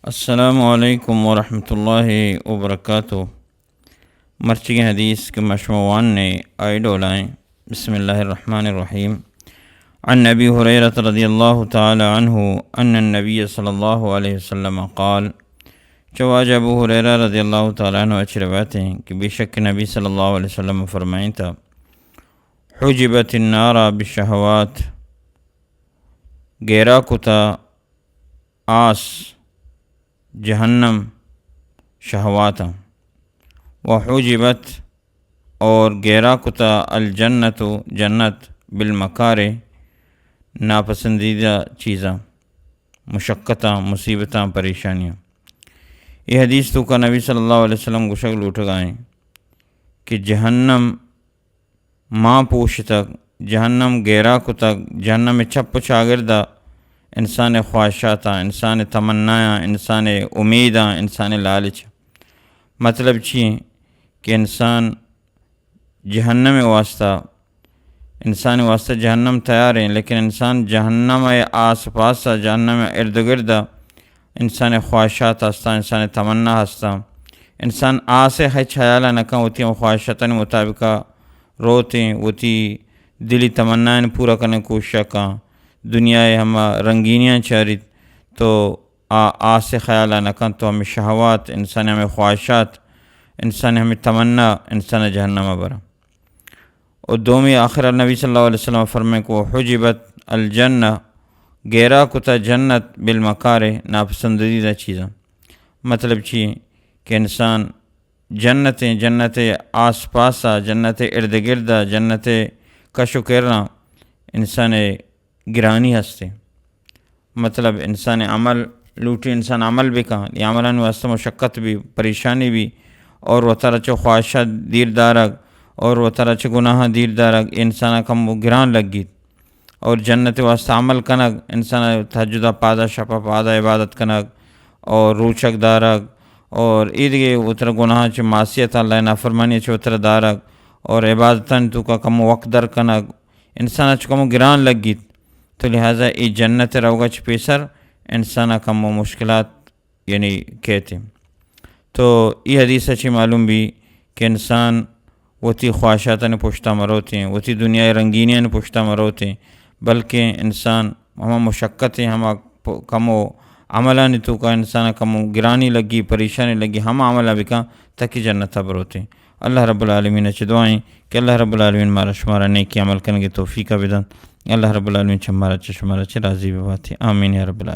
السلام علیکم ورحمۃ اللہ وبرکاتہ۔ مرچی حدیث کے مشموعان نے آئی ڈولائیں۔ بسم اللہ الرحمن الرحیم۔ عن ابی ہریرہ رضی اللہ تعالی عنہ ان النبی صلی اللہ علیہ وسلم قال، چواج ابو ہریرہ رضی اللہ تعالیٰ عنہ اچھی روایت ہیں کہ بے شک نبی صلی اللہ علیہ وسلم فرمائیں تھا، حجبت النار بالشہوات، گیرا کتا آس جہنم شہوات، وحجبت اور گیرا کتا الجنت جنت بالمکارہ ناپسندیدہ چیزاں، مشقتاں، مصیبتاں، پریشانیاں۔ یہ حدیث تو کا نبی صلی اللہ علیہ وسلم کو شکل اٹھ گائیں کہ جہنم ماں پوش تک، جہنم گیرا کو تک، جہنم میں چپ چاگردہ انسان خواہشاتاں، انسان تمنایاں، انسان امیداں، انسان لالچ۔ مطلب چیئیں کہ انسان جہنم واسطہ جہنم تیار ہیں، لیکن انسان جہنم آس پاسا، جہنم ارد گردہ انسان خواہشات ہستا، انسان تمنا ہستا، انسان آسے ہچ حیالہ نکاں ہوتی ہیں خواہشاتاں مطابقہ روتیں، ہوتی دلی تمنائیں پورا کرنے کوشش کاں، دنیا ہما رنگینیاں چارت تو آسے خیالہ نکاں تو ہمیں شہوات، انسان ہمیں خواہشات، انسان ہمیں تمنا، انسان جہنم برا۔ اور دومی آخر نبی صلی اللہ علیہ وسلم فرمائے کو حجبت الجنہ، گیرا کتا جنت بالمکارہ ناپسندیدہ چیزاں۔ مطلب چیئیں کہ انسان جنت آس پاسا، جنت ارد گردہ، جنت کشو کرنا انسان گرانی ہستے۔ مطلب انسان عمل لوٹی، انسان عمل بھی کہاں یہ عملان واسطہ مشقت بھی، پریشانی بھی، اور وہ طرح چو خواہشات دیر دارگ، اور وہ طرح چو گناہ دیر دارگ، انسان کم وہ گران لگ گی۔ اور جنت واسطہ عمل کنگ، انسان تہجدہ پادا شپا پادا عبادت کنگ، اور روچک دارگ، اور ایدگے وہ طرح گناہ چو معصیت اللہ نافرمانی چو طرح دارگ، اور عبادتاں تو کا کم وقت در کنگ، انسان چو کم گران لگ گی۔ تو لہٰذا ای جنت روگا چھ پیسر انسان کم و مشکلات یعنی کہتے ہیں۔ تو یہ حدیث اچھی معلوم بھی کہ انسان وتی خواہشاتاں پشتہ مروتے ہیں، وتی دنیا رنگینیاں پشتہ مروتے ہیں، بلکہ انسان ہما مشقتیں، ہما کم و عملان تو کا انسان کم و گرانی لگی، پریشانی لگی، ہم عملہ بکا تاکہ جنت بروتے ہیں۔ اللہ رب العالمین اچھی دعائیں کہ اللہ رب العالمین مارا شمارا نیکی عمل کرنے کی توفیق بدن، اللہ رب العالمین شمارا راضی بباتے، آمین یا رب العالمین۔